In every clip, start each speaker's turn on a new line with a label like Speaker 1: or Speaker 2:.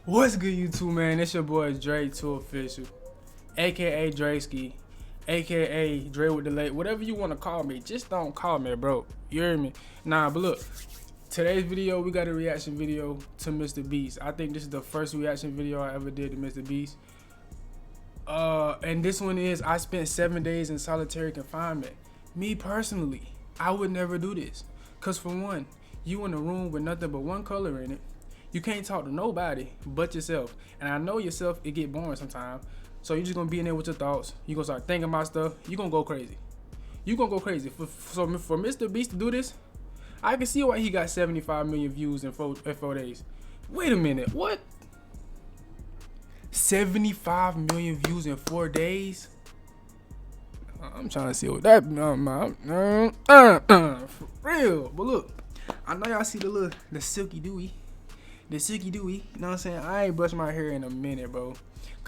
Speaker 1: What's good, YouTube, man? It's your boy DreeTooOfficial, aka Dreski, aka Dre with the late, whatever you want to call me. Just don't call me, bro. You hear me? Nah, but look, today's video we got a reaction video to Mr. Beast. I think this is the first reaction video I ever did to Mr. Beast. And this one is I spent 7 days in solitary confinement. Me personally, I would never do this, cause for one, you in a room with nothing but one color in it. You can't talk to nobody but yourself. And I know yourself, it get boring sometimes. So you're just gonna be in there with your thoughts. You're gonna start thinking about stuff. You're gonna go crazy. You're gonna go crazy. For Mr. Beast to do this, I can see why he got 75 million views in 4 days. Wait a minute, what? 75 million views in 4 days? I'm trying to see what that, for real. But look, I know y'all see the silky dewy. The silky dewy, you know what I'm saying? I ain't brushed my hair in a minute, bro.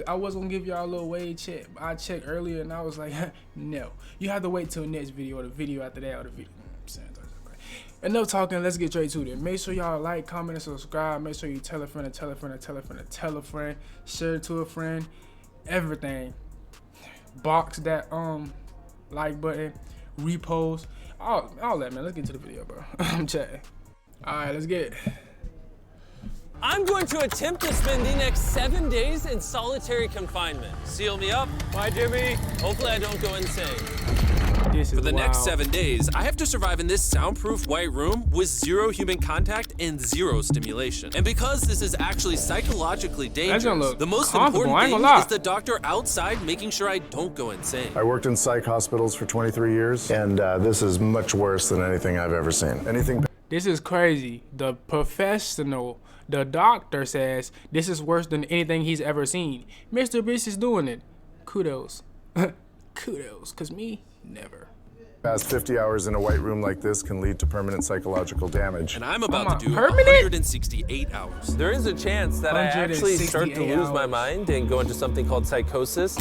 Speaker 1: I was gonna give y'all a little wave check. I checked earlier and I was like, no. You have to wait till the next video or the video after that or the video. Enough talking, let's get straight to it. Make sure y'all like, comment, and subscribe. Make sure you tell a friend, tell a friend, tell a friend, tell a friend. Share it to a friend. Everything. Box that like button, repost, all that, man. Let's get to the video, bro. I'm chatting. Alright, let's get it.
Speaker 2: I'm going to attempt to spend the next 7 days in solitary confinement. Seal me up. Bye, Jimmy. Hopefully I don't go insane.
Speaker 1: For
Speaker 2: the next 7 days, I have to survive in this soundproof white room with 0 human contact and 0 stimulation. And because this is actually psychologically dangerous, the most important thing is the doctor outside making sure I don't go insane.
Speaker 3: I worked in psych hospitals for 23 years, and this is much worse than anything I've ever seen.
Speaker 1: This is crazy. The professional, the doctor says this is worse than anything he's ever seen. Mr. Beast is doing it. Kudos. Kudos, cause me, never.
Speaker 3: Past 50 hours in a white room like this can lead to permanent psychological damage.
Speaker 2: And I'm about to do 168 hours. There is a chance that I actually start to lose my mind and go into something called psychosis.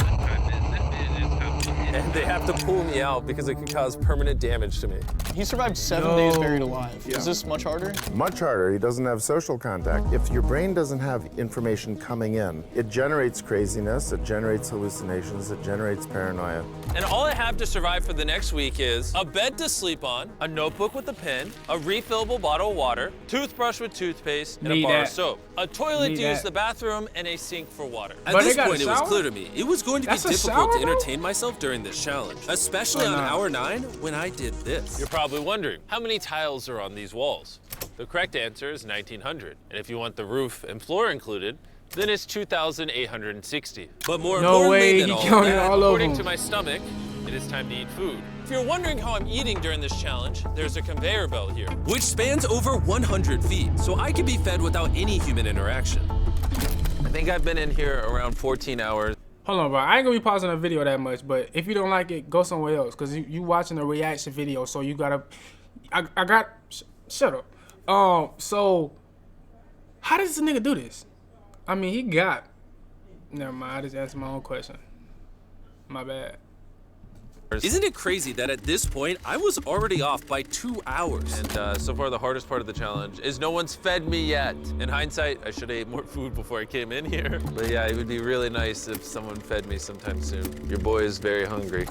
Speaker 2: And they have to pull me out because it can cause permanent damage to me.
Speaker 4: He survived 7 days buried alive. Yeah. Is this much harder?
Speaker 3: Much harder. He doesn't have social contact. If your brain doesn't have information coming in, it generates craziness, it generates hallucinations, it generates paranoia.
Speaker 2: And all I have to survive for the next week is a bed to sleep on, a notebook with a pen, a refillable bottle of water, toothbrush with toothpaste, and a bar of soap. A toilet to use the bathroom, and a sink for water. At this point, it was clear to me it was going to be difficult to entertain myself during this challenge, especially on hour 9 when I did this. You're probably wondering, how many tiles are on these walls? The correct answer is 1,900. And if you want the roof and floor included, then it's 2,860. But more importantly than all that, according to my stomach, it is time to eat food. If you're wondering how I'm eating during this challenge, there's a conveyor belt here, which spans over 100 feet, so I can be fed without any human interaction. I think I've been in here around 14 hours.
Speaker 1: Hold on, bro. I ain't gonna be pausing the video that much, but if you don't like it, go somewhere else, cause you watching a reaction video, so you gotta. Shut up. So how does this nigga do this? I mean, he got. Never mind. I just answered my own question. My bad.
Speaker 2: Isn't it crazy that at this point, I was already off by 2 hours? And so far, the hardest part of the challenge is no one's fed me yet. In hindsight, I should have ate more food before I came in here. But yeah, it would be really nice if someone fed me sometime soon. Your boy is very hungry.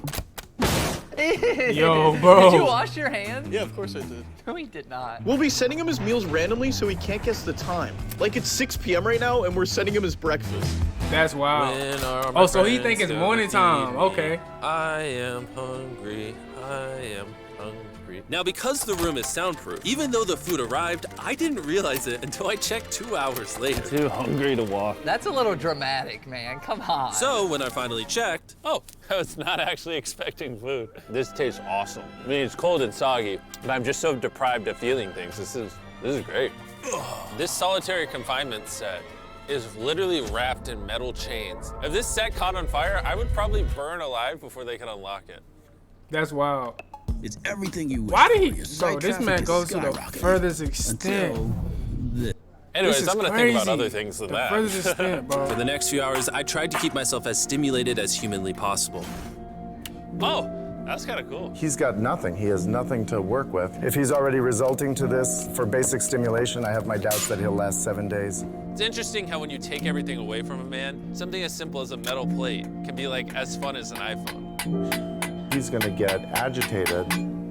Speaker 1: Yo, bro.
Speaker 5: Did you wash your hands?
Speaker 4: Yeah, of course I did.
Speaker 5: No, he did not.
Speaker 4: We'll be sending him his meals randomly so he can't guess the time. Like it's 6 p.m. right now and we're sending him his breakfast.
Speaker 1: That's wild. Oh, so he think it's morning time. Okay.
Speaker 2: I am hungry. I am hungry. Now, because the room is soundproof, even though the food arrived, I didn't realize it until I checked 2 hours later.
Speaker 4: Too hungry to walk.
Speaker 5: That's a little dramatic, man. Come on.
Speaker 2: So when I finally checked, oh, I was not actually expecting food.
Speaker 6: This tastes awesome. I mean, it's cold and soggy, but I'm just so deprived of feeling things. This is great.
Speaker 2: This solitary confinement set is literally wrapped in metal chains. If this set caught on fire, I would probably burn alive before they could unlock it.
Speaker 1: That's wild.
Speaker 7: It's everything you wish.
Speaker 1: Why did he? Bro, this man goes to the furthest extent.
Speaker 2: Anyways, I'm gonna think about other things than that.
Speaker 1: Furthest extent, bro.
Speaker 2: For the next few hours, I tried to keep myself as stimulated as humanly possible. Oh, That's kind of cool.
Speaker 3: He's got nothing. He has nothing to work with. If he's already resulting to this for basic stimulation, I have my doubts that he'll last 7 days.
Speaker 2: It's interesting how when you take everything away from a man, something as simple as a metal plate can be like as fun as an iPhone.
Speaker 3: He's gonna get agitated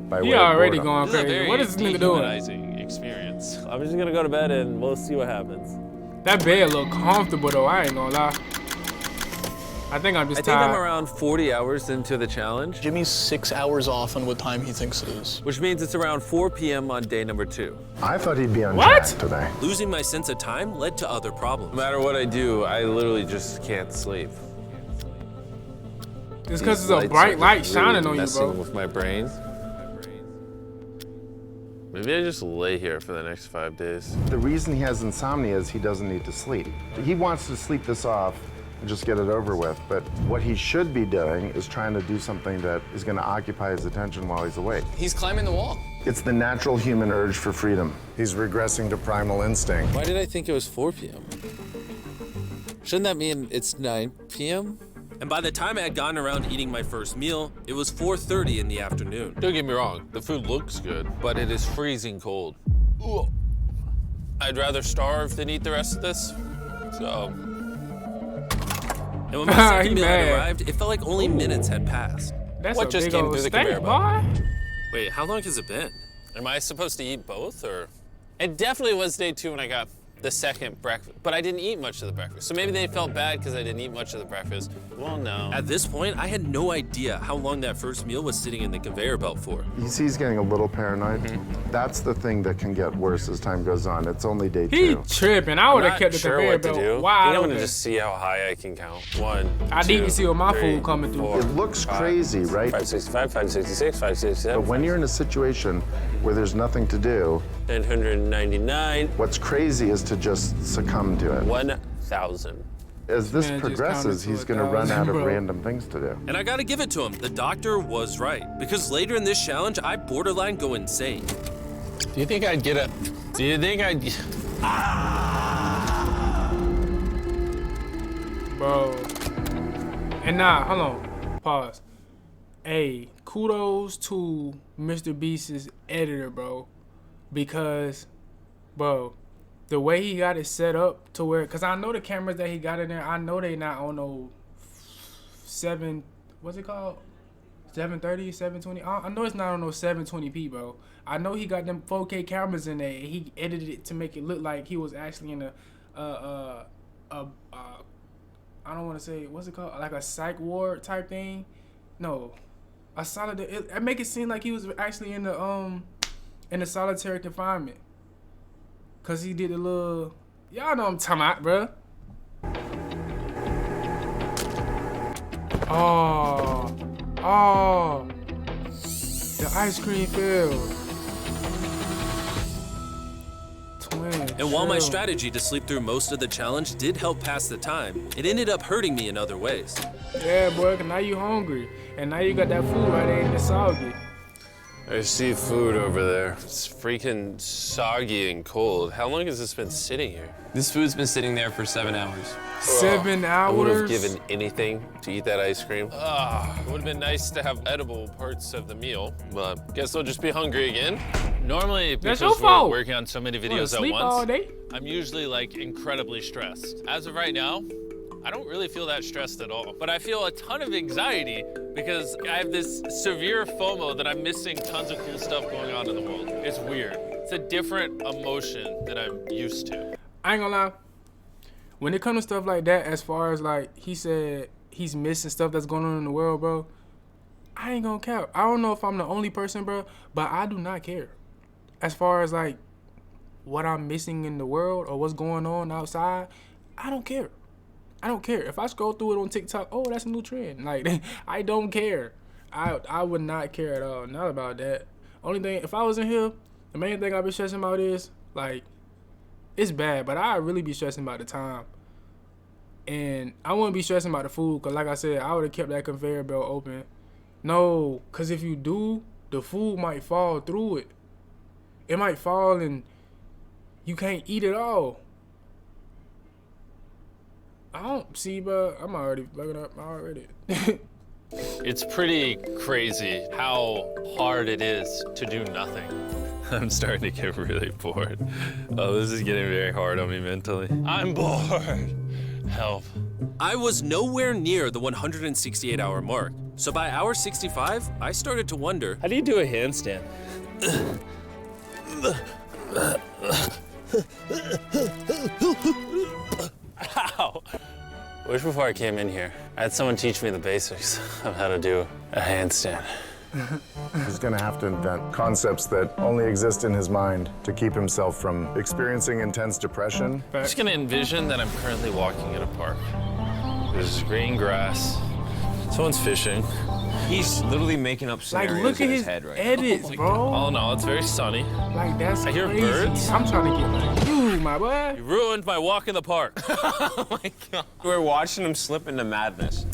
Speaker 3: by way
Speaker 1: He
Speaker 3: of
Speaker 1: already
Speaker 3: boredom.
Speaker 1: going
Speaker 2: This is a
Speaker 1: crazy.
Speaker 2: very
Speaker 1: What is this nigga doing?
Speaker 2: dehumanizing experience.
Speaker 6: I'm just gonna go to bed and we'll see what happens.
Speaker 1: That bed look comfortable though. I ain't gonna lie. I think I'm just
Speaker 2: I think I'm
Speaker 1: tired.
Speaker 2: around 40 hours into the challenge,
Speaker 4: Jimmy's 6 hours off on what time he thinks it is.
Speaker 2: which means it's around 4 p.m. on day number 2.
Speaker 3: I thought he'd be on
Speaker 1: What?
Speaker 3: track today.
Speaker 2: Losing my sense of time led to other problems. No matter what I do, I literally just can't sleep.
Speaker 1: It's because
Speaker 2: These
Speaker 1: there's a
Speaker 2: lights
Speaker 1: bright
Speaker 2: are
Speaker 1: light
Speaker 2: just
Speaker 1: shining
Speaker 2: really
Speaker 1: on you,
Speaker 2: messing
Speaker 1: bro.
Speaker 2: with my brain. Maybe I just lay here for the next 5 days.
Speaker 3: The reason he has insomnia is he doesn't need to sleep. He wants to sleep this off and just get it over with, but what he should be doing is trying to do something that is gonna occupy his attention while he's awake.
Speaker 5: He's climbing the wall.
Speaker 3: It's the natural human urge for freedom. He's regressing to primal instinct.
Speaker 2: Why did I think it was 4 p.m.? Shouldn't that mean it's 9 p.m.? And by the time I had gotten around eating my first meal, it was 4:30 in the afternoon. Don't get me wrong, the food looks good, but it is freezing cold. Ugh. I'd rather starve than eat the rest of this, so. And when my second
Speaker 1: He
Speaker 2: meal had
Speaker 1: mad.
Speaker 2: arrived, it felt like only minutes had passed.
Speaker 1: That's
Speaker 2: What
Speaker 1: a
Speaker 2: just
Speaker 1: big
Speaker 2: came
Speaker 1: old
Speaker 2: through the
Speaker 1: steak,
Speaker 2: conveyor belt?
Speaker 1: boy.
Speaker 2: Wait, how long has it been? Am I supposed to eat both, or? It definitely was day 2 when I got the second breakfast, but I didn't eat much of the breakfast. So maybe they felt bad because I didn't eat much of the breakfast. Well, no. At this point, I had no idea how long that first meal was sitting in the conveyor belt for.
Speaker 3: You see he's getting a little paranoid. That's the thing that can get worse as time goes on. It's only day
Speaker 1: He
Speaker 3: 2.
Speaker 1: tripping. I would have
Speaker 2: Not
Speaker 1: kept the
Speaker 2: sure
Speaker 1: conveyor
Speaker 2: what to
Speaker 1: belt
Speaker 2: do.
Speaker 1: wide
Speaker 2: I think I'm
Speaker 1: open.
Speaker 2: gonna just see how high I can count. 1,
Speaker 1: I need to see what my
Speaker 2: 3,
Speaker 1: food coming through.
Speaker 2: 4,
Speaker 3: It looks crazy, right?
Speaker 6: 565, 566, 567.
Speaker 3: But when you're in a situation where there's nothing to do,
Speaker 2: 999,
Speaker 3: what's crazy is to just succumb to it.
Speaker 2: 1,000.
Speaker 3: As this
Speaker 1: Man, just
Speaker 3: progresses,
Speaker 1: counted to
Speaker 3: he's gonna run
Speaker 1: 1,000,
Speaker 3: out of
Speaker 1: bro.
Speaker 3: random things to do.
Speaker 2: And I gotta give it to him. The doctor was right. Because later in this challenge, I borderline go insane.
Speaker 6: Do you think I'd get a... Do you think I'd...
Speaker 1: Bro. And nah, hold on. Pause. Hey, kudos to Mr. Beast's editor, bro. Because, bro, the way he got it set up to where, because I know the cameras that he got in there, I know they not on no 730, 720. I know it's not on no 720p, bro. I know he got them 4K cameras in there. He edited it to make it look like he was actually in I don't want to say, what's it called? Like a psych ward type thing. No, a solid. It make it seem like he was actually in the solitary confinement. Cause he did a little. Y'all know what I'm talking about, bro. Oh, the ice cream fell.
Speaker 2: And while my strategy to sleep through most of the challenge did help pass the time, it ended up hurting me in other ways.
Speaker 1: Yeah, boy, 'cause now you hungry. And now you got that food right there in the soggy.
Speaker 2: I see food over there. It's freaking soggy and cold. How long has this been sitting here?
Speaker 7: This food's been sitting there for 7 hours.
Speaker 1: 7
Speaker 2: I would have
Speaker 1: hours?
Speaker 2: given anything to eat that ice cream. It would have been nice to have edible parts of the meal, but guess I'll just be hungry again. Normally,
Speaker 1: That's
Speaker 2: because
Speaker 1: your
Speaker 2: we're
Speaker 1: fault.
Speaker 2: working on so many
Speaker 1: Wanna
Speaker 2: videos at
Speaker 1: sleep all
Speaker 2: once,
Speaker 1: day?
Speaker 2: I'm usually like incredibly stressed. As of right now, I don't really feel that stressed at all, but I feel a ton of anxiety because I have this severe FOMO that I'm missing tons of cool stuff going on in the world. It's weird. It's a different emotion that I'm used to.
Speaker 1: I ain't gonna lie. When it comes to stuff like that, as far as like he said he's missing stuff that's going on in the world, bro, I ain't gonna care. I don't know if I'm the only person, bro, but I do not care. As far as like what I'm missing in the world or what's going on outside, I don't care. I don't care. If I scroll through it on TikTok, oh, that's a new trend. Like, I don't care. I would not care at all. Not about that. Only thing, if I was in here, the main thing I'd be stressing about is, like, it's bad, but I really be stressing about the time. And I wouldn't be stressing about the food, because like I said, I would have kept that conveyor belt open. No, because if you do, the food might fall through it. It might fall and you can't eat it all. I don't see, bro. I'm already fucking up already.
Speaker 2: It's pretty crazy how hard it is to do nothing. I'm starting to get really bored. Oh, this is getting very hard on me mentally. I'm bored. Help.
Speaker 8: I was nowhere near the 168-hour mark. So by hour 65, I started to wonder,
Speaker 6: How do you do a handstand?
Speaker 2: Ow. Wish before I came in here, I had someone teach me the basics of how to do a handstand.
Speaker 3: He's gonna have to invent concepts that only exist in his mind to keep himself from experiencing intense depression.
Speaker 2: I'm just gonna envision that I'm currently walking in a park. There's green grass. Someone's fishing.
Speaker 7: He's literally making up
Speaker 1: Like,
Speaker 7: scenarios
Speaker 1: look at
Speaker 7: in his
Speaker 1: his
Speaker 7: head right
Speaker 1: edits, bro.
Speaker 2: All in all, it's very sunny.
Speaker 1: Like, that's
Speaker 2: I hear
Speaker 1: crazy.
Speaker 2: birds.
Speaker 1: I'm trying to get like you, my boy.
Speaker 2: You ruined my walk in the park.
Speaker 7: Oh my God. We're watching him slip into madness.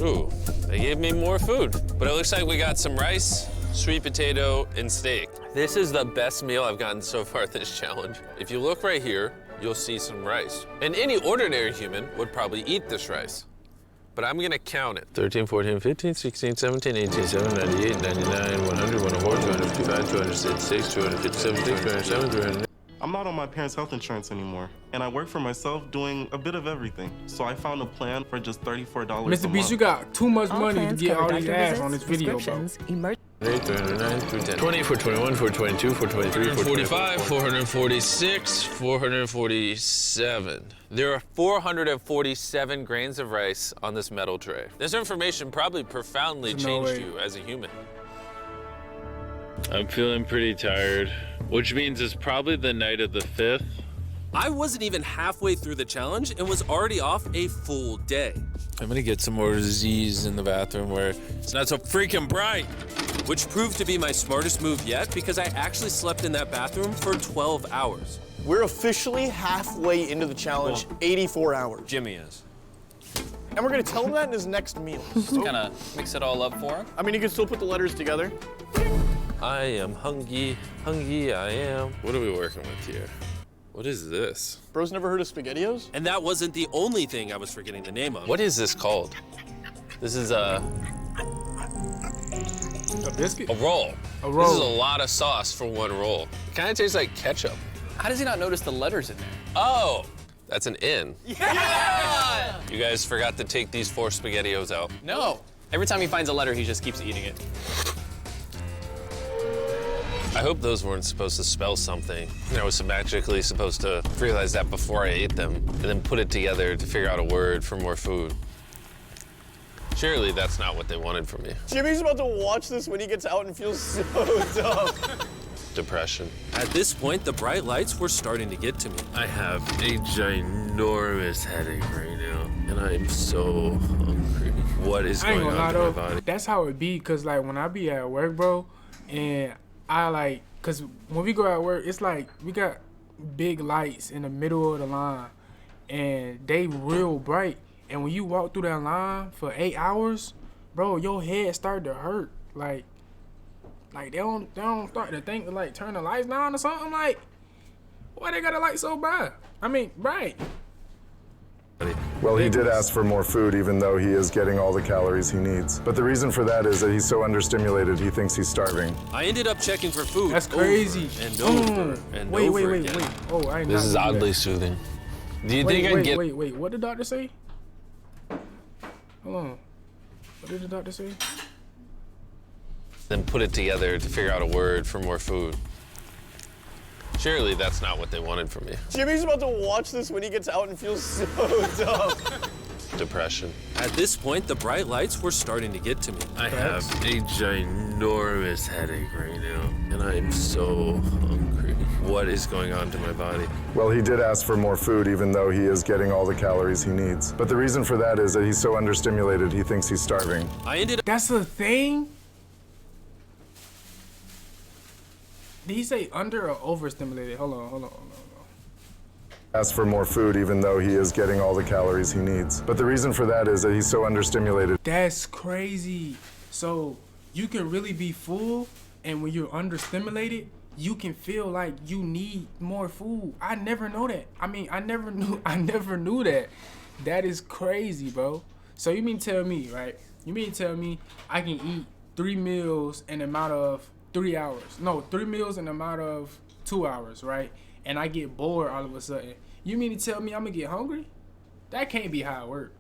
Speaker 2: Ooh, they gave me more food. But it looks like we got some rice, sweet potato, and steak. This is the best meal I've gotten so far this challenge. If you look right here, you'll see some rice. And any ordinary human would probably eat this rice. But I'm gonna count it. 13, 14, 15, 16, 17, 18, 17, 98, 99, 100, 104, 255, 266, 257, 207, 300.
Speaker 9: I'm not on my parents' health insurance anymore, and I work for myself doing a bit of everything. So I found a plan for just $34 a month.
Speaker 1: Mr. Beast, you got too much
Speaker 10: All
Speaker 1: money to
Speaker 10: plans
Speaker 1: get
Speaker 10: cover
Speaker 1: all these
Speaker 10: doctor
Speaker 1: ads
Speaker 10: visits,
Speaker 1: on this video, bro.
Speaker 10: prescriptions, emergency.
Speaker 2: 309, 310. 20, 421, 422, 423, 445, 446, 447. There are 447 grains of rice on this metal tray. This information probably profoundly
Speaker 1: No
Speaker 2: changed
Speaker 1: way.
Speaker 2: you as a human. I'm feeling pretty tired, which means it's probably the night of the 5th.
Speaker 8: I wasn't even halfway through the challenge and was already off a full day.
Speaker 2: I'm gonna get some more Z's in the bathroom where it's not so freaking bright.
Speaker 8: Which proved to be my smartest move yet because I actually slept in that bathroom for 12 hours.
Speaker 4: We're officially halfway into the challenge, 84 hours.
Speaker 7: Jimmy is.
Speaker 4: And we're gonna tell him that in his next meal.
Speaker 5: Just kind of mix it all up for him.
Speaker 4: I mean, you can still put the letters together.
Speaker 2: I am hungry, hungry I am. What are we working with here? What is this?
Speaker 4: Bro's never heard of SpaghettiOs?
Speaker 8: And that wasn't the only thing I was forgetting the name of.
Speaker 2: What is this called? This is a
Speaker 1: biscuit?
Speaker 2: roll.
Speaker 1: A roll.
Speaker 2: This is a lot of sauce for one roll. It kind of tastes like ketchup.
Speaker 5: How does he not notice the letters in there?
Speaker 2: Oh, that's an N.
Speaker 5: Yeah!
Speaker 2: You guys forgot to take these 4 SpaghettiOs out.
Speaker 5: No. Every time he finds a letter, he just keeps eating it.
Speaker 2: I hope those weren't supposed to spell something. I was magically supposed to realize that before I ate them, and then put it together to figure out a word for more food. Surely that's not what they wanted from me.
Speaker 4: Jimmy's about to watch this when he gets out and feels so dumb.
Speaker 2: Depression.
Speaker 8: At this point, the bright lights were starting to get to me.
Speaker 2: I have a ginormous headache right now, and I am so hungry. What is
Speaker 1: I ain't
Speaker 2: going
Speaker 1: gonna lie
Speaker 2: on to my
Speaker 1: though,
Speaker 2: body?
Speaker 1: that's how it be, cause like when I be at work, bro, and I like, cause when we go at work, it's like we got big lights in the middle of the line, and they real bright. And when you walk through that line for 8 hours, bro, your head start to hurt. Like they don't start to think to like turn the lights down or something. Like, why they got a light so bright? I mean, bright.
Speaker 3: Well, he did ask for more food, even though he is getting all the calories he needs. But the reason for that is that he's so understimulated, he thinks he's starving.
Speaker 8: I ended up checking for food.
Speaker 1: That's crazy.
Speaker 8: Over and over and
Speaker 1: wait,
Speaker 8: over
Speaker 1: wait.
Speaker 8: again.
Speaker 1: Oh, I ain't
Speaker 2: This
Speaker 1: not
Speaker 2: is
Speaker 1: gonna do
Speaker 2: oddly
Speaker 1: that.
Speaker 2: soothing. Do you think I can get...
Speaker 1: Wait. What did the doctor say? Hold on. What did the doctor say?
Speaker 2: Then put it together to figure out a word for more food. Surely that's not what they wanted from me.
Speaker 4: Jimmy's about to watch this when he gets out and feels so dumb.
Speaker 2: Depression.
Speaker 8: At this point, the bright lights were starting to get to me.
Speaker 2: I have a ginormous headache right now, and I am so hungry. What is going on to my body?
Speaker 3: Well, he did ask for more food, even though he is getting all the calories he needs. But the reason for that is that he's so understimulated, he thinks he's starving.
Speaker 8: I ended up...
Speaker 1: That's a thing? Did he say under or overstimulated? Hold on.
Speaker 3: Ask for more food, even though he is getting all the calories he needs. But the reason for that is that he's so understimulated.
Speaker 1: That's crazy. So you can really be full, and when you're understimulated, you can feel like you need more food. I never know that. I mean, I never knew that. That is crazy, bro. So you mean tell me, right? You mean tell me I can eat 3 meals in a amount of 3 hours? No, 3 meals in a amount of 2 hours, right? And I get bored all of a sudden. You mean to tell me I'm gonna get hungry? That can't be how it works.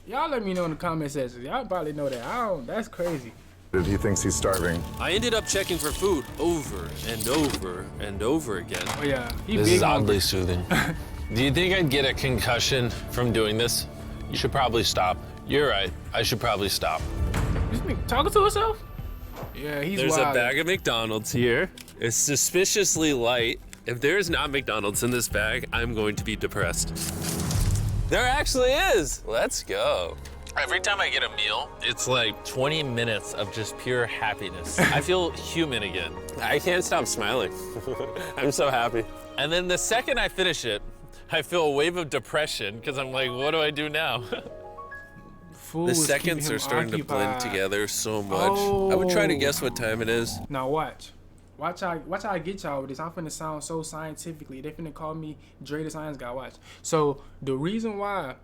Speaker 1: Y'all let me know in the comment section. Y'all probably know that. That's crazy.
Speaker 3: He thinks he's starving.
Speaker 8: I ended up checking for food over and over and over again.
Speaker 1: Oh yeah,
Speaker 6: This is oddly soothing. Do you think I'd get a concussion from doing this? You should probably stop. You're right. I should probably stop.
Speaker 1: This nigga talking to himself? Yeah, he's
Speaker 8: There's
Speaker 1: wild.
Speaker 8: a bag of McDonald's here. It's suspiciously light. If there's not McDonald's in this bag, I'm going to be depressed. There actually is. Let's go. Every time I get a meal, it's like 20 minutes of just pure happiness. I feel human again.
Speaker 6: I can't stop smiling. I'm so happy.
Speaker 8: And then the second I finish it, I feel a wave of depression because I'm like, what do I do now?
Speaker 1: Food
Speaker 8: The
Speaker 1: is
Speaker 8: seconds
Speaker 1: keeping
Speaker 8: are
Speaker 1: him
Speaker 8: starting to blend
Speaker 1: occupied.
Speaker 8: together so much. I would try to guess what time it is.
Speaker 1: Now watch. Watch how I get y'all with this. I'm finna sound so scientifically. They finna call me Dre the Science Guy. Watch. So the reason why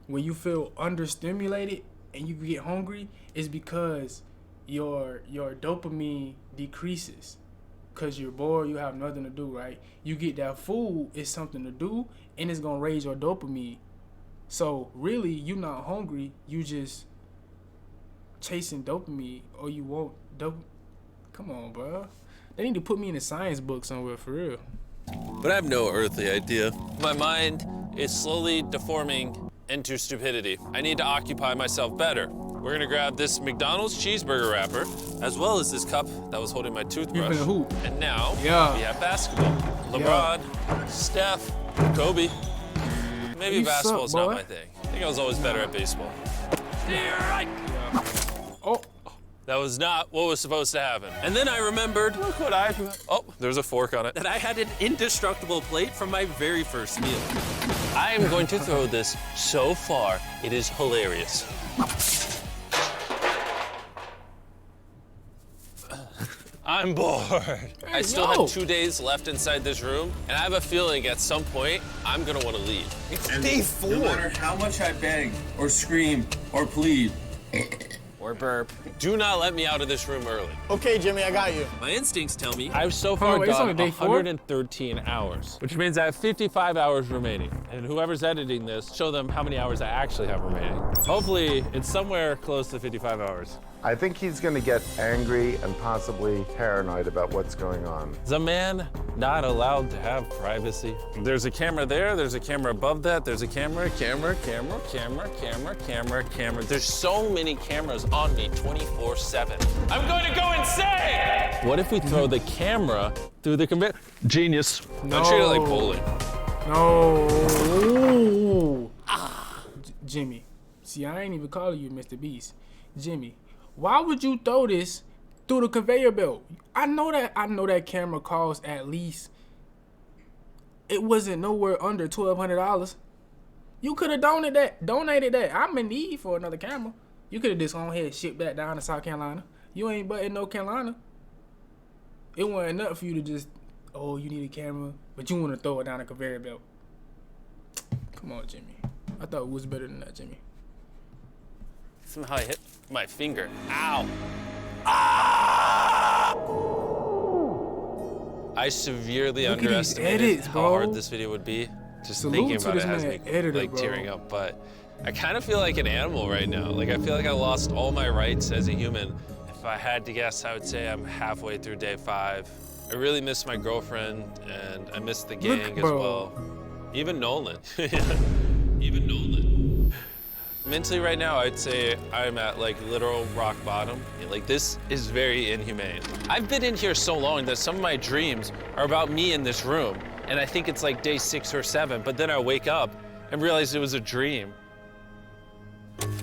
Speaker 1: when you feel understimulated and you get hungry is because your dopamine decreases. Cause you're bored, you have nothing to do, right? You get that food, it's something to do, and it's gonna raise your dopamine. So really, you're not hungry. You just chasing dopamine, or you want dope. Come on, bro. They need to put me in a science book somewhere for real.
Speaker 8: But I have no earthly idea. My mind is slowly deforming into stupidity. I need to occupy myself better. We're gonna grab this McDonald's cheeseburger wrapper, as well as this cup that was holding my toothbrush.
Speaker 1: finna hoop.
Speaker 8: And now,
Speaker 1: Yeah.
Speaker 8: we have basketball. LeBron, Steph, Kobe. Maybe
Speaker 1: You
Speaker 8: basketball's
Speaker 1: suck,
Speaker 8: not
Speaker 1: boy.
Speaker 8: my thing. I think I was always better at baseball.
Speaker 1: Oh,
Speaker 8: That was not what was supposed to happen. And then I remembered, look what oh, there's a fork on it. That I had an indestructible plate from my very first meal.
Speaker 6: I am going to throw this so far, it is hilarious.
Speaker 8: I'm bored. I still
Speaker 1: yo.
Speaker 8: have 2 days left inside this room, and I have a feeling at some point I'm gonna want to leave.
Speaker 6: It's day 4.
Speaker 10: No matter how much I beg or scream or plead,
Speaker 5: Or burp.
Speaker 8: Do not let me out of this room early.
Speaker 4: Okay, Jimmy, I got you.
Speaker 8: My instincts tell me
Speaker 6: I've so far
Speaker 1: it's only
Speaker 6: done
Speaker 1: day 4?
Speaker 6: 113 hours, which means I have 55 hours remaining. And whoever's editing this, show them how many hours I actually have remaining. Hopefully, it's somewhere close to 55 hours.
Speaker 3: I think he's going to get angry and possibly paranoid about what's going on.
Speaker 6: Is a man not allowed to have privacy?
Speaker 8: there's a camera there, there's a camera above that, there's a camera. There's so many cameras on me 24/7. I'm going to go insane!
Speaker 6: What if we throw the camera through the conveyor? Genius.
Speaker 1: no.
Speaker 8: I treat it like bowling.
Speaker 1: No. Jimmy. See, I ain't even calling you Mr. Beast. Jimmy, why would you throw this through the conveyor belt? I know that camera cost at least, it wasn't nowhere under $1,200. You could have donated that. I'm in need for another camera. You could have just gone ahead and shipped that down to South Carolina. You ain't but in North Carolina. It wasn't enough for you to just, oh, you need a camera, but you want to throw it down a conveyor belt. Come on, Jimmy. I thought it was better than that, Jimmy.
Speaker 8: Somehow I hit my finger. Ow. I severely
Speaker 1: Look at these
Speaker 8: underestimated
Speaker 1: edits,
Speaker 8: how
Speaker 1: bro.
Speaker 8: hard this video would be. Just
Speaker 1: Salute
Speaker 8: thinking
Speaker 1: to
Speaker 8: about it
Speaker 1: this
Speaker 8: has
Speaker 1: man,
Speaker 8: me
Speaker 1: editor,
Speaker 8: like
Speaker 1: bro.
Speaker 8: tearing up. But I kind of feel like an animal right now. Like I feel like I lost all my rights as a human. If I had to guess, I would say I'm halfway through day 5. I really miss my girlfriend and I miss the gang as
Speaker 1: bro.
Speaker 8: well. Even Nolan. Even Nolan. Mentally right now, I'd say I'm at like literal rock bottom. Like this is very inhumane. I've been in here so long that some of my dreams are about me in this room. And I think it's like day 6 or 7, but then I wake up and realize it was a dream.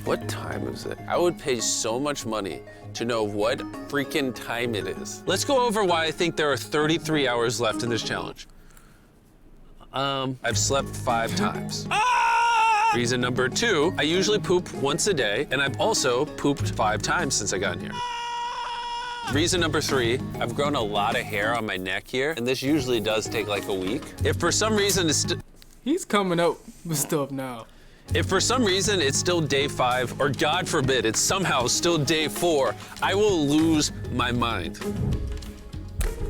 Speaker 8: What time is it? I would pay so much money to know what freaking time it is. Let's go over why I think there are 33 hours left in this challenge. I've slept 5 times. Reason number 2, I usually poop once a day, and I've also pooped 5 times since I got in here. Reason number 3, I've grown a lot of hair on my neck here, and this usually does take like a week. If for some reason it's
Speaker 1: He's coming up with stuff now.
Speaker 2: If for some reason it's still day 5, or God forbid it's somehow still day 4, I will lose my mind.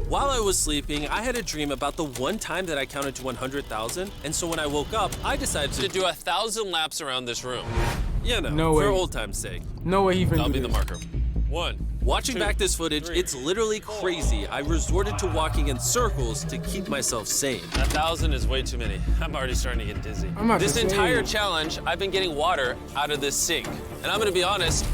Speaker 2: While I was sleeping, I had a dream about the one time that I counted to 100,000, and so when I woke up, I decided to do 1,000 laps around this room. You know,
Speaker 1: No
Speaker 2: for
Speaker 1: way.
Speaker 2: old time's sake.
Speaker 1: No way he finna
Speaker 2: That'll
Speaker 1: do
Speaker 2: be the
Speaker 1: this.
Speaker 2: marker. 1. Watching back this footage, it's literally crazy. I resorted to walking in circles to keep myself sane. 1,000 is way too many. I'm already starting to get dizzy. This entire challenge, I've been getting water out of this sink. And I'm gonna be honest,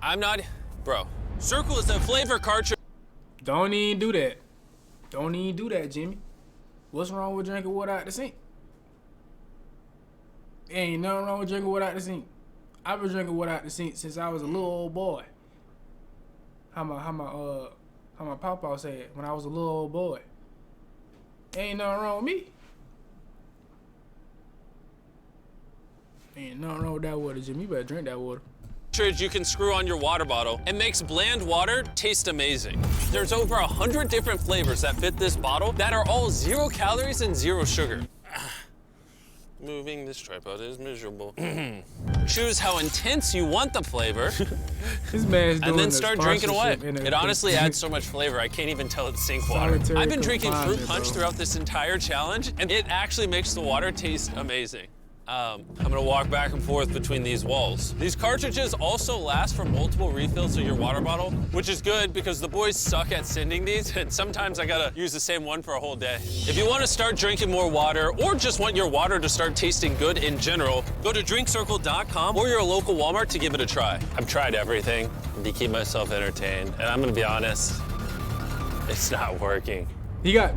Speaker 2: I'm not, bro. Circle is a flavor cartridge.
Speaker 1: Don't even do that. Don't even do that, Jimmy. What's wrong with drinking water out the sink? Ain't nothing wrong with drinking water out the sink. I've been drinking water out the sink since I was a little old boy. How my papa said when I was a little old boy. Ain't nothing wrong with me. Ain't nothing wrong with that water, Jimmy. You better drink that water.
Speaker 2: You can screw on your water bottle and makes bland water taste amazing. There's over 100 different flavors that fit this bottle that are all 0 calories and 0 sugar. Moving this tripod is miserable. Choose how intense you want the flavor.
Speaker 1: This man's doing
Speaker 2: and then start drinking away.
Speaker 1: sponsorship in
Speaker 2: It honestly adds so much flavor, I can't even tell it's sink water.
Speaker 1: Solitary
Speaker 2: I've been drinking fruit
Speaker 1: confinement,
Speaker 2: punch
Speaker 1: bro.
Speaker 2: throughout this entire challenge, and it actually makes the water taste amazing. I'm gonna walk back and forth between these walls. These cartridges also last for multiple refills of your water bottle, which is good because the boys suck at sending these, and sometimes I gotta use the same one for a whole day. If you wanna start drinking more water, or just want your water to start tasting good in general, go to drinkcircle.com or your local Walmart to give it a try. I've tried everything to keep myself entertained, and I'm gonna be honest, it's not working.
Speaker 1: You got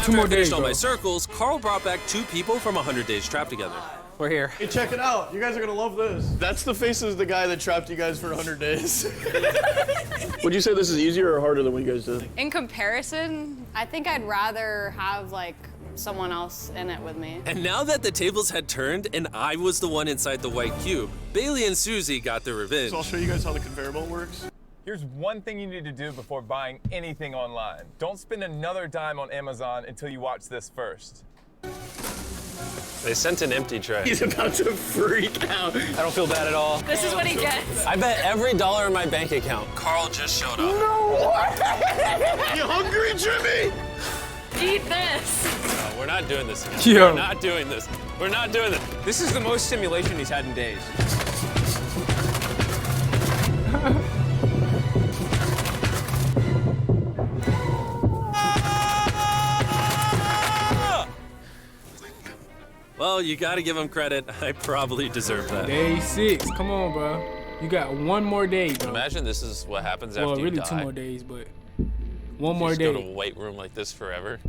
Speaker 1: 2 more days,
Speaker 2: All
Speaker 1: bro.
Speaker 2: my circles, Carl brought back 2 people from 100 Days Trapped Together.
Speaker 5: We're here.
Speaker 4: Hey, check it out. You guys are gonna love this. That's the faces of the guy that trapped you guys for 100 days. Would you say this is easier or harder than what you guys did?
Speaker 11: In comparison, I think I'd rather have like someone else in it with me.
Speaker 2: And now that the tables had turned and I was the one inside the white cube, Bailey and Susie got their revenge.
Speaker 4: So I'll show you guys how the conveyor belt works.
Speaker 12: Here's one thing you need to do before buying anything online. Don't spend another dime on Amazon until you watch this first.
Speaker 2: They sent an empty tray.
Speaker 4: He's about to freak out.
Speaker 5: I don't feel bad at all.
Speaker 11: This is what he gets.
Speaker 2: I bet every dollar in my bank account, Carl just showed up.
Speaker 4: No way! You hungry, Jimmy?
Speaker 11: Eat this.
Speaker 2: No, we're not doing this again.
Speaker 1: Yo.
Speaker 2: We're not doing this. We're not doing this.
Speaker 5: This is the most stimulation he's had in days.
Speaker 2: Well, you gotta give him credit. I probably deserve that.
Speaker 1: Day 6. Come on, bro. You got 1 more day, bro.
Speaker 2: Imagine this is what happens after
Speaker 1: Well,
Speaker 2: you
Speaker 1: really
Speaker 2: die.
Speaker 1: 2 more days, but 1 more
Speaker 2: Just go to
Speaker 1: day.
Speaker 2: a white room like this forever.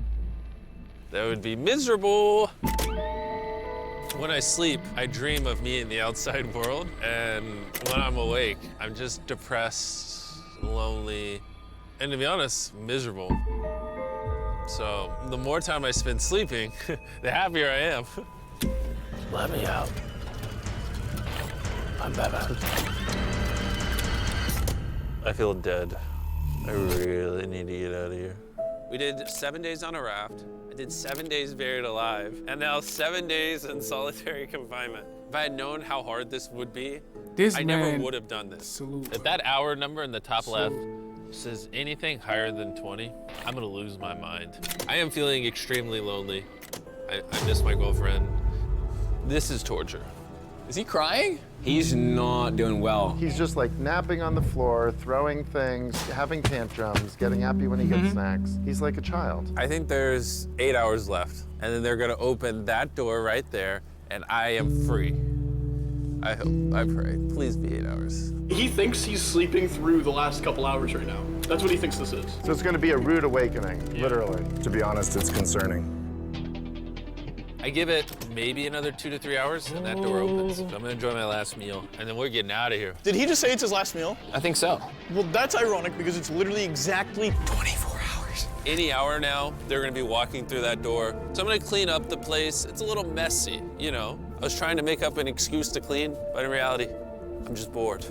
Speaker 2: That would be miserable. When I sleep, I dream of me in the outside world, and when I'm awake, I'm just depressed, lonely, and to be honest, miserable. So the more time I spend sleeping, the happier I am. Let me out. I'm Batman. I feel dead. I really need to get out of here. We did 7 days on a raft. I did 7 days buried alive, and now 7 days in solitary confinement. If I had known how hard this would be, I never would have done this.
Speaker 1: Salute.
Speaker 2: If that hour number in the top left says anything higher than 20, I'm gonna lose my mind. I am feeling extremely lonely. I miss my girlfriend. This is torture.
Speaker 5: Is he crying? He's not doing well.
Speaker 3: He's just like napping on the floor, throwing things, having tantrums, getting happy when he gets snacks. He's like a child.
Speaker 2: I think there's 8 hours left, and then they're gonna open that door right there, and I am free. I hope, I pray, please be 8 hours.
Speaker 4: He thinks he's sleeping through the last couple hours right now. That's what he thinks this is.
Speaker 3: So it's going to be a rude awakening, literally.
Speaker 13: To be honest, it's concerning.
Speaker 2: I give it maybe another 2 to 3 hours, and that door opens. So I'm gonna enjoy my last meal, and then we're getting out of here.
Speaker 4: Did he just say it's his last meal?
Speaker 5: I think so.
Speaker 4: Well, that's ironic because it's literally exactly 24 hours.
Speaker 2: Any hour now, they're gonna be walking through that door. So I'm gonna clean up the place. It's a little messy, you know. I was trying to make up an excuse to clean, but in reality, I'm just bored.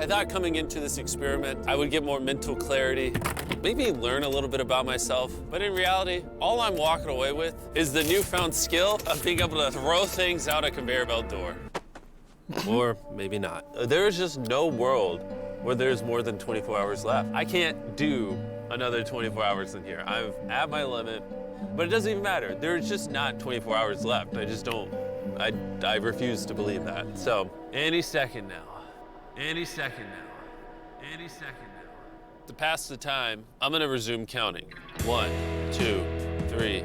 Speaker 2: I thought coming into this experiment, I would get more mental clarity, maybe learn a little bit about myself. But in reality, all I'm walking away with is the newfound skill of being able to throw things out a conveyor belt door. Or maybe not. There is just no world where there's more than 24 hours left. I can't do another 24 hours in here. I'm at my limit, but it doesn't even matter. There's just not 24 hours left. I just don't, I refuse to believe that. So, any second now. Any second now. Any second now. To pass the time, I'm gonna resume counting. 1, 2, 3,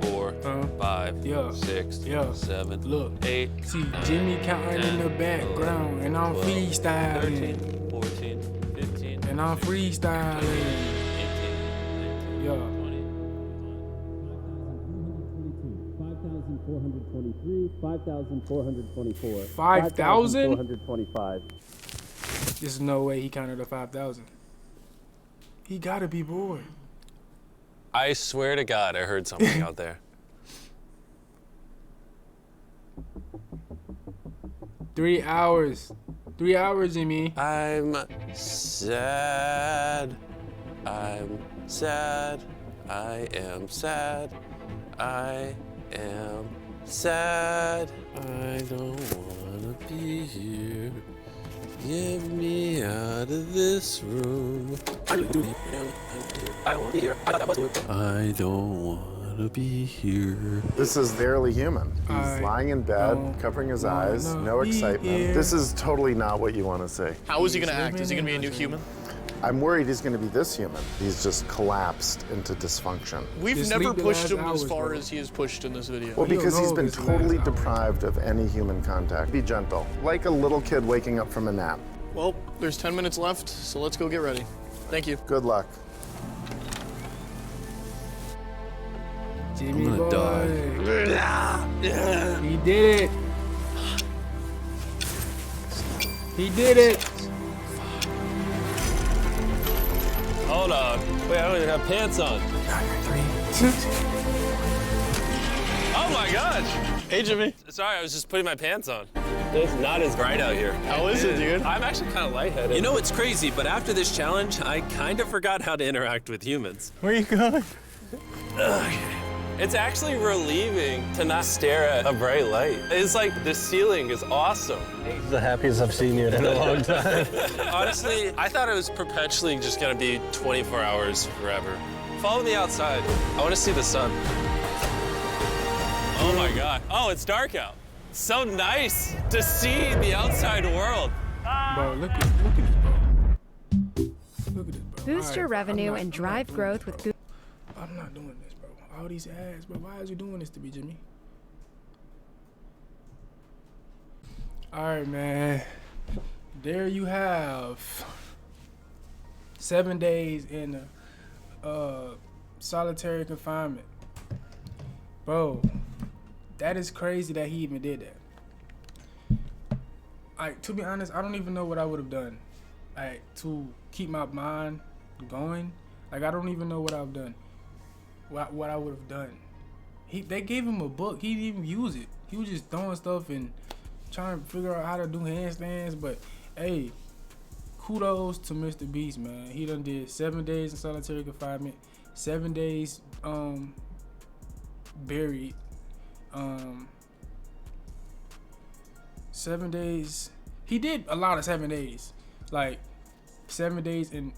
Speaker 2: 4, 5, 6, 7,
Speaker 1: Look,
Speaker 2: 8.
Speaker 1: See Jimmy counting 10, in the background, 11, and I'm 12, freestyling.
Speaker 2: 13, 14, 15.
Speaker 1: And I'm freestyling.
Speaker 2: 18, 19,
Speaker 1: yeah.
Speaker 14: 5,423, 5,424,
Speaker 1: 5,000?
Speaker 14: 5,425.
Speaker 1: There's no way he counted to 5,000. He gotta be bored.
Speaker 2: I swear to God, I heard something out there.
Speaker 1: 3 hours. 3 hours, Jimmy.
Speaker 2: I'm sad. I'm sad. I am sad. I am sad. I don't wanna be here. Get me out of this room. I don't wanna be here.
Speaker 3: This is barely human. He's lying in bed, covering his eyes, no excitement. This is totally not what you want to see.
Speaker 4: How is he gonna act? Is he gonna be a new human?
Speaker 3: I'm worried he's going to be this human. He's just collapsed into dysfunction.
Speaker 4: We've never pushed him as far as he is pushed in this video.
Speaker 3: Well, because he's been totally deprived of any human contact. Be gentle, like a little kid waking up from a nap.
Speaker 4: Well, there's 10 minutes left, so let's go get ready. Thank you.
Speaker 3: Good luck.
Speaker 1: Jimmy
Speaker 2: I'm gonna
Speaker 1: die. He did it. He did it.
Speaker 2: Hold on. Wait, I don't even have pants on. Oh my gosh.
Speaker 4: Hey, Jimmy.
Speaker 2: Sorry, I was just putting my pants on. It's not as bright out here.
Speaker 4: How is it, dude?
Speaker 2: I'm actually kind of lightheaded. You know, it's crazy, but after this challenge, I kind of forgot how to interact with humans.
Speaker 4: Where are you going?
Speaker 2: It's actually relieving to not stare at a bright light. It's like the ceiling is awesome.
Speaker 15: It's the happiest I've seen you in a long time.
Speaker 2: Honestly, I thought it was perpetually just gonna be 24 hours forever. Follow me outside. I wanna see the sun. Oh my God. Oh, it's dark out. So nice to see the outside world.
Speaker 1: Bro, look at this, bro. Look at this, bro.
Speaker 16: Boost your revenue and drive growth with Google.
Speaker 1: I'm not doing this, bro. All these ads, bro. Why is you doing this to me, Jimmy? All right, man. There you have 7 days in solitary confinement. Bro, that is crazy that he even did that. To be honest, I don't even know what I would have done. To keep my mind going. I don't even know what I've done. What I would have done. They gave him a book. He didn't even use it. He was just throwing stuff and trying to figure out how to do handstands. But hey, kudos to Mr. Beast, man. He done did 7 days in solitary confinement, 7 days buried, 7 days. He did a lot of 7 days, like 7 days in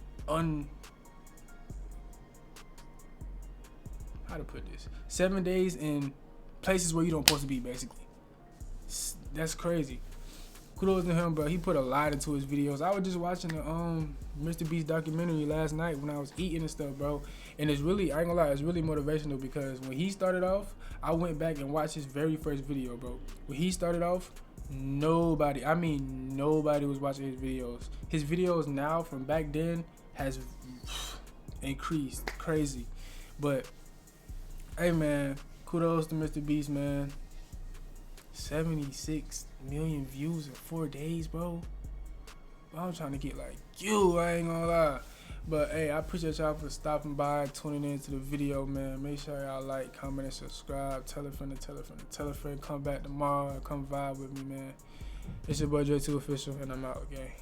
Speaker 1: how to put this? 7 days in places where you don't supposed to be, basically. That's crazy. Kudos to him, bro. He put a lot into his videos. I was just watching the Mr. Beast documentary last night when I was eating and stuff, bro. And it's really, I ain't gonna lie, it's really motivational because when he started off, I went back and watched his very first video, bro. When he started off, nobody was watching his videos. His videos now from back then has increased crazy. But hey, man, kudos to Mr. Beast, man. 76 million views in 4 days, bro. I'm trying to get like you, I ain't gonna lie. But hey, I appreciate y'all for stopping by, tuning into the video, man. Make sure y'all like, comment, and subscribe. Tell a friend to tell a friend to tell a friend. Come back tomorrow. Come vibe with me, man. It's your boy DreeTooOfficial, and I'm out, gang.